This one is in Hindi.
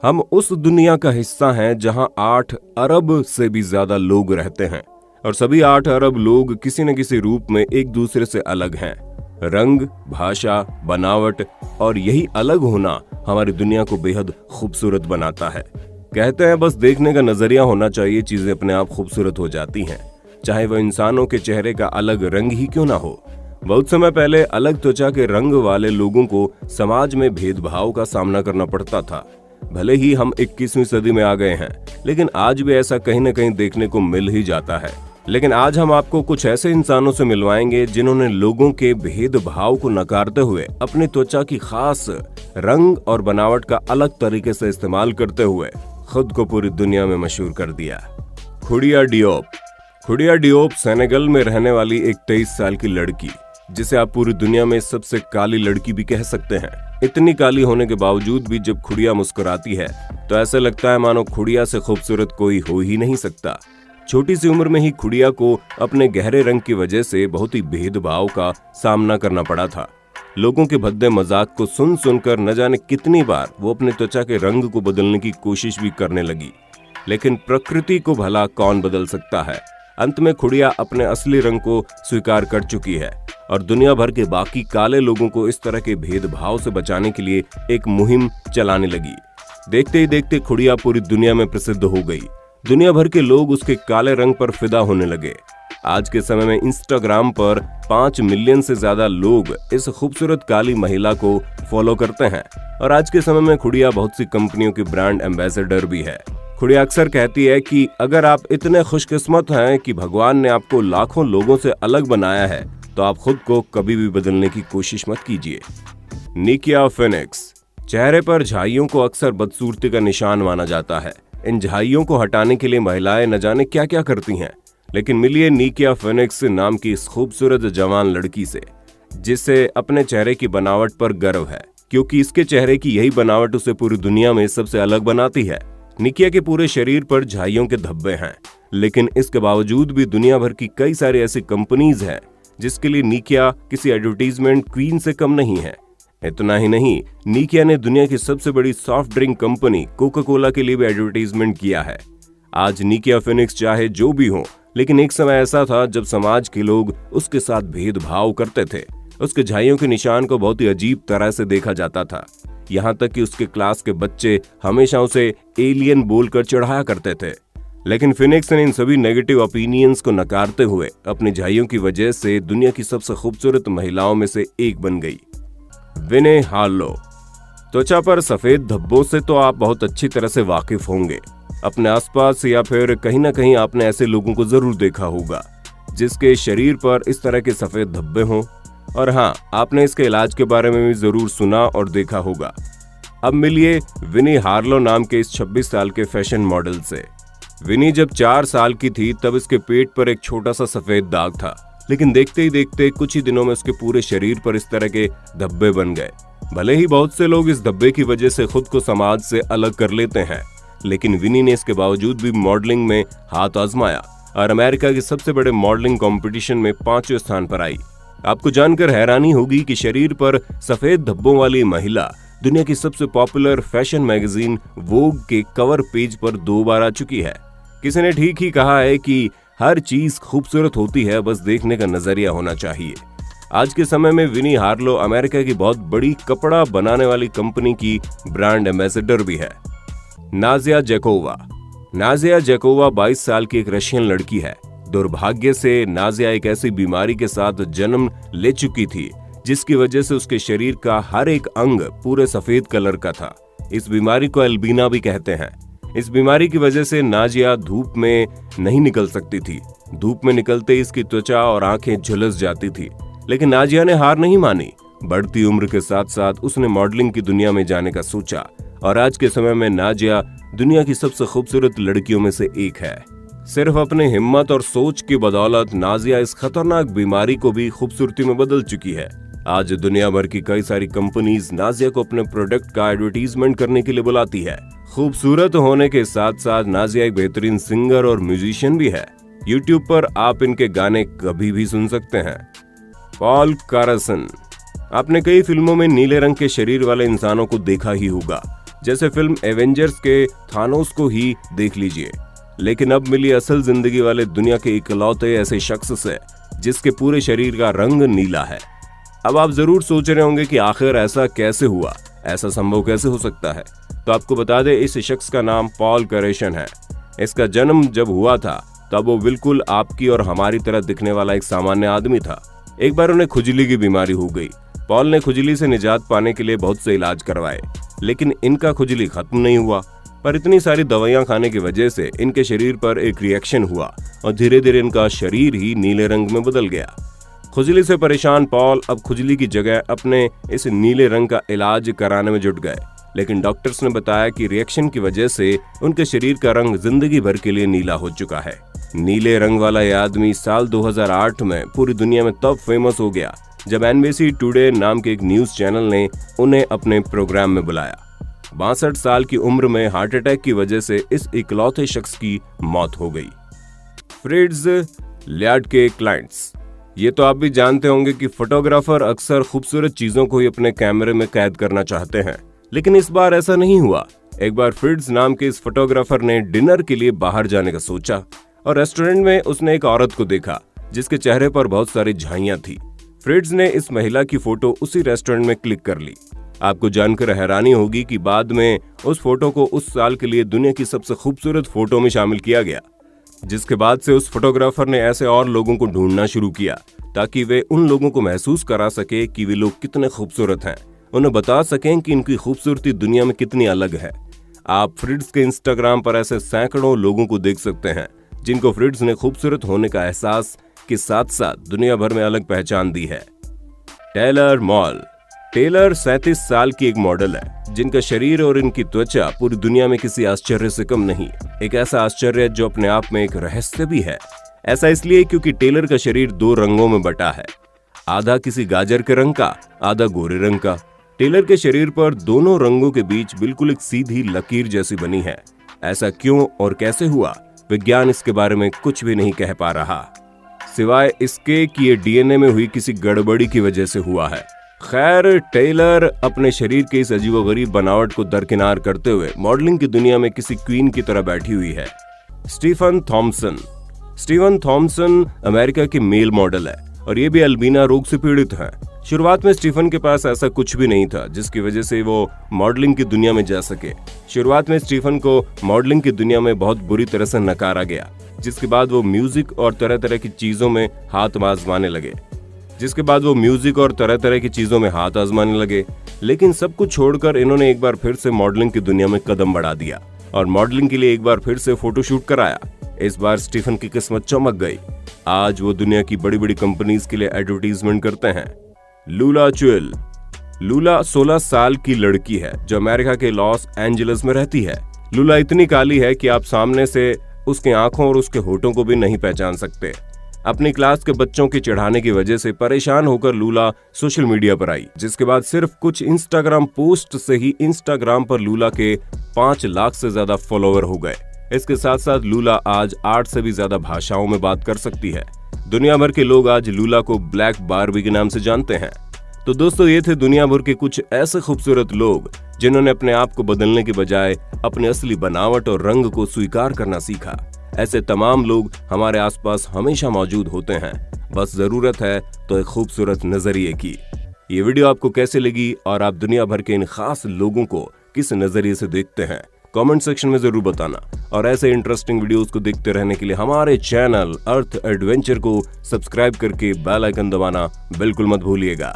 हम उस दुनिया का हिस्सा हैं जहां 8 अरब से भी ज्यादा लोग रहते हैं और सभी 8 अरब लोग किसी न किसी रूप में एक दूसरे से अलग हैं। रंग, भाषा, बनावट और यही अलग होना हमारी दुनिया को बेहद खूबसूरत बनाता है। कहते हैं बस देखने का नजरिया होना चाहिए, चीजें अपने आप खूबसूरत हो जाती हैं, चाहे वह इंसानों के चेहरे का अलग रंग ही क्यों ना हो। बहुत समय पहले अलग त्वचा के रंग वाले लोगों को समाज में भेदभाव का सामना करना पड़ता था। भले ही हम 21वीं सदी में आ गए हैं, लेकिन आज भी ऐसा कहीं न कहीं देखने को मिल ही जाता है। लेकिन आज हम आपको कुछ ऐसे इंसानों से मिलवाएंगे जिन्होंने लोगों के भेदभाव को नकारते हुए अपनी त्वचा की खास रंग और बनावट का अलग तरीके से इस्तेमाल करते हुए खुद को पूरी दुनिया में मशहूर कर दिया। खुडिया डियोप। खुडिया डियोप सेनेगल में रहने वाली एक 23 साल की लड़की, जिसे आप पूरी दुनिया में सबसे काली लड़की भी कह सकते हैं। इतनी काली होने के बावजूद भी जब खुडिया मुस्कुराती है तो ऐसा लगता है मानो खुडिया से खूबसूरत कोई हो ही नहीं सकता। छोटी सी उम्र में ही खुडिया को अपने गहरे रंग की वजह से बहुत ही भेदभाव का सामना करना पड़ा था। लोगों के भद्दे मजाक को सुन सुनकर न जाने कितनी बार वो अपने त्वचा के रंग को बदलने की कोशिश भी करने लगी, लेकिन प्रकृति को भला कौन बदल सकता है। अंत में खुडिया अपने असली रंग को स्वीकार कर चुकी है और दुनिया भर के बाकी काले लोगों को इस तरह के भेदभाव से बचाने के लिए एक मुहिम चलाने लगी। देखते ही देखते खुडिया पूरी दुनिया में प्रसिद्ध हो गई। दुनिया भर के लोग उसके काले रंग पर फिदा होने लगे। आज के समय में इंस्टाग्राम पर 5 मिलियन से ज्यादा लोग इस खूबसूरत काली महिला को फॉलो करते हैं और आज के समय में खुडिया बहुत सी कंपनियों की ब्रांड एम्बेसडर भी है। खुडिया अक्सर कहती है कि अगर आप इतने खुशकिस्मत हैं कि भगवान ने आपको लाखों लोगों से अलग बनाया है तो आप खुद को कभी भी बदलने की कोशिश मत कीजिए। निकिया फिनिक्स। चेहरे पर झाइयों को अक्सर बदसूरती का निशान माना जाता है। इन झाइयों को हटाने के लिए महिलाएं न जाने क्या क्या करती हैं, लेकिन मिलिए निकिया फिनिक्स नाम की इस खूबसूरत जवान लड़की से, जिसे अपने चेहरे की बनावट पर गर्व है, क्योंकि इसके चेहरे की यही बनावट उसे पूरी दुनिया में सबसे अलग बनाती है। निकिया के पूरे शरीर पर झाइयों के धब्बे हैं, लेकिन इसके बावजूद भी दुनिया भर की कई सारी ऐसी कंपनीज हैं जिसके लिए निकिया किसी एडवर्टीजमेंट क्वीन से कम नहीं है। इतना ही नहीं, निकिया ने दुनिया की सबसे बड़ी soft drink company Coca Cola के लिए भी एडवर्टीजमेंट किया है। आज निकिया फिनिक्स चाहे जो भी हो, लेकिन एक समय ऐसा था जब समाज के लोग उसके साथ भेदभाव करते थे। उसके झाइयों के निशान को बहुत ही अजीब तरह से देखा जाता था, यहाँ तक कि उसके क्लास के बच्चे हमेशा उसे एलियन बोलकर चिढ़ाया करते थे। लेकिन फिनिक्स ने इन सभी नेगेटिव ओपिनियंस को नकारते हुए अपनी झाइयों की वजह से दुनिया की सबसे खूबसूरत महिलाओं में से एक बन गई। विने हार्लो। त्वचा पर सफेद धब्बों से तो आप बहुत अच्छी तरह से वाकिफ होंगे। अपने आसपास या फिर कहीं ना कहीं आपने ऐसे लोगों को जरूर देखा होगा जिसके शरीर पर इस तरह के सफेद धब्बे हों, और हाँ, आपने इसके इलाज के बारे में भी जरूर सुना और देखा होगा। अब मिलिए विनी हार्लो नाम के इस 26 साल के फैशन मॉडल से। विनी जब 4 साल की थी तब इसके पेट पर एक छोटा सा सफेद दाग था, लेकिन देखते ही देखते कुछ ही दिनों में उसके पूरे शरीर पर इस तरह के धब्बे बन गए। भले ही बहुत से लोग इस धब्बे की वजह से खुद को समाज से अलग कर लेते हैं, लेकिन विनी ने इसके बावजूद भी मॉडलिंग में हाथ आजमाया और अमेरिका के सबसे बड़े मॉडलिंग कंपटीशन में 5वें स्थान पर आई। आपको जानकर हैरानी होगी कि शरीर पर सफेद धब्बों वाली महिला दुनिया की सबसे पॉपुलर फैशन मैगजीन वोग के कवर पेज पर 2 बार आ चुकी है। किसी ने ठीक ही कहा है कि हर चीज खूबसूरत होती है, बस देखने का नजरिया होना चाहिए। आज के समय में विनी हार्लो अमेरिका की बहुत बड़ी कपड़ा बनाने वाली कंपनी की ब्रांड एम्बेसडर भी है। नाजिया जेकोवा। नाजिया जेकोवा 22 साल की एक रशियन लड़की है। दुर्भाग्य से नाजिया एक ऐसी बीमारी के साथ जन्म ले चुकी थी जिसकी वजह से उसके शरीर का हर एक अंग पूरे सफेद कलर का था। इस बीमारी को एल्बिना भी कहते हैं। इस बीमारी की वजह से नाजिया धूप में नहीं निकल सकती थी। धूप में निकलते ही इसकी त्वचा और आंखें झुलस जाती थी, लेकिन नाजिया ने हार नहीं मानी। बढ़ती उम्र के साथ साथ उसने मॉडलिंग की दुनिया में जाने का सोचा और आज के समय में नाजिया दुनिया की सबसे खूबसूरत लड़कियों में से एक है। सिर्फ अपने हिम्मत और सोच की बदौलत नाजिया इस खतरनाक बीमारी को भी खूबसूरती में बदल चुकी है। आज दुनिया भर की कई सारी कंपनीज नाजिया को अपने प्रोडक्ट का एडवर्टीजमेंट करने के लिए बुलाती है। खूबसूरत होने के साथ साथ नाजिया एक बेहतरीन सिंगर और म्यूजिशियन भी है। यूट्यूब पर आप इनके गाने कभी भी सुन सकते हैं। पॉल कारसन। आपने कई फिल्मों में नीले रंग के शरीर वाले इंसानों को देखा ही होगा। जैसे फिल्म एवेंजर्स के थानोस को ही देख लीजिए। लेकिन अब मिली असल जिंदगी वाले दुनिया के इकलौते ऐसे शख्स से जिसके पूरे शरीर का रंग नीला है। अब आप जरूर सोच रहे होंगे कि आखिर ऐसा कैसे हुआ, ऐसा संभव कैसे हो सकता है। तो आपको बता दें, इस शख्स का नाम पॉल करेशन है। इसका जन्म जब हुआ था तब वो बिल्कुल आपकी और हमारी तरह दिखने वाला एक सामान्य आदमी था। एक बार उन्हें खुजली की बीमारी हो गई। पॉल ने खुजली से निजात पाने के लिए बहुत से इलाज करवाए, लेकिन इनका खुजली खत्म नहीं हुआ। पर इतनी सारी दवाइयां खाने की वजह से इनके शरीर पर एक रिएक्शन हुआ और धीरे धीरे इनका शरीर ही नीले रंग में बदल गया। खुजली से परेशान पॉल अब खुजली की जगह अपने इस नीले रंग का इलाज कराने में जुट गए, लेकिन डॉक्टर्स ने बताया कि रिएक्शन की वजह से उनके शरीर का रंग जिंदगी भर के लिए नीला हो चुका है। नीले रंग वाला यह आदमी साल 2008 में पूरी दुनिया में तब फेमस हो गया जब NBC टुडे नाम के एक न्यूज चैनल ने उन्हें अपने प्रोग्राम में बुलाया। 62 साल की उम्र में हार्ट अटैक की वजह से इस इकलौते शख्स की मौत हो गई। फ्रिट्ज ल्याड के क्लाइंट्स। ये तो आप भी जानते होंगे कि फोटोग्राफर अक्सर खूबसूरत चीजों को ही अपने कैमरे में कैद करना चाहते हैं, लेकिन इस बार ऐसा नहीं हुआ। एक बार फ्रिट्ज नाम के इस फोटोग्राफर ने डिनर के लिए बाहर जाने का सोचा और रेस्टोरेंट में उसने एक औरत को देखा जिसके चेहरे पर बहुत सारी झाइयां थी। फ्रिट्ज ने इस महिला की फोटो उसी रेस्टोरेंट में क्लिक कर ली। आपको जानकर हैरानी होगी कि बाद में उस फोटो को उस साल के लिए दुनिया की सबसे खूबसूरत फोटो में शामिल किया गया, जिसके बाद से उस फोटोग्राफर ने ऐसे और लोगों को ढूंढना शुरू किया ताकि वे उन लोगों को महसूस करा सके कि वे लोग कितने खूबसूरत हैं, उन्हें बता सकें कि इनकी खूबसूरती दुनिया में कितनी अलग है। आप फ्रिट्ज के इंस्टाग्राम पर ऐसे सैकड़ों लोगों को देख सकते हैं जिनको फ्रिट्ज ने खूबसूरत होने का एहसास के साथ साथ दुनिया भर में अलग पहचान दी है। Taylor mall. टेलर 37 साल की एक मॉडल है जिनका शरीर और इनकी त्वचा पूरी दुनिया में किसी आश्चर्य से कम नहीं। एक ऐसा आश्चर्य जो अपने आप में एक रहस्य भी है। ऐसा इसलिए क्योंकि टेलर का शरीर 2 रंगों में बटा है, आधा किसी गाजर के रंग का, आधा गोरे रंग का। टेलर के शरीर पर दोनों रंगों के बीच बिल्कुल एक सीधी लकीर जैसी बनी है। ऐसा क्यों और कैसे हुआ, विज्ञान इसके बारे में कुछ भी नहीं कह पा रहा, सिवाय इसके कि ये DNA में हुई किसी गड़बड़ी की वजह से हुआ है। खैर, टेलर अपने शरीर के इस अजीबोगरीब बनावट को दरकिनार करते हुए मॉडलिंग की दुनिया में किसी क्वीन की तरह बैठी हुई है। Stephen Thomson. Stephen Thomson America के मेल मॉडल है और ये भी अल्बिना रोग से पीड़ित हैं। शुरुआत में स्टीफन के पास ऐसा कुछ भी नहीं था जिसकी वजह से वो मॉडलिंग की दुनिया में जा सके। शुरुआत में स्टीफन को मॉडलिंग की दुनिया में बहुत बुरी तरह से नकारा गया, जिसके बाद वो म्यूजिक और तरह तरह की चीजों में हाथ आजमाने लगे। लेकिन सब कुछ छोड़कर इन्होंने एक बार फिर से मॉडलिंग की दुनिया में कदम बढ़ा दिया और मॉडलिंग के लिए एक बार फिर से फोटोशूट कराया। इस बार स्टीफन की किस्मत चमक गई। आज वो दुनिया की बड़ी बड़ी कंपनीज के लिए एडवर्टीजमेंट करते हैं। लूला चुएल। लूला 16 साल की लड़की है जो अमेरिका के लॉस एंजलिस में रहती है। लूला इतनी काली है कि आप सामने से उसके आंखों और उसके होठों को भी नहीं पहचान सकते। अपनी क्लास के बच्चों की चिढ़ाने की वजह से परेशान होकर लूला सोशल मीडिया पर आई, जिसके बाद सिर्फ कुछ इंस्टाग्राम पोस्ट से ही इंस्टाग्राम पर लूला के 5 लाख से ज्यादा फॉलोवर हो गए। इसके साथ साथ लूला आज 8 से भी ज्यादा भाषाओं में बात कर सकती है। दुनिया भर के लोग आज लूला को ब्लैक बारबी के नाम से जानते हैं। तो दोस्तों, ये थे दुनिया भर के कुछ ऐसे खूबसूरत लोग जिन्होंने अपने आप को बदलने के बजाय अपनी असली बनावट और रंग को स्वीकार करना सीखा। ऐसे तमाम लोग हमारे आसपास हमेशा मौजूद होते हैं, बस जरूरत है तो एक खूबसूरत नजरिए की। ये वीडियो आपको कैसे लगी और आप दुनिया भर के इन खास लोगों को किस नजरिए से देखते हैं, कमेंट सेक्शन में जरूर बताना। और ऐसे इंटरेस्टिंग वीडियोस को देखते रहने के लिए हमारे चैनल अर्थ एडवेंचर को सब्सक्राइब करके बेल आइकन दबाना बिल्कुल मत भूलिएगा।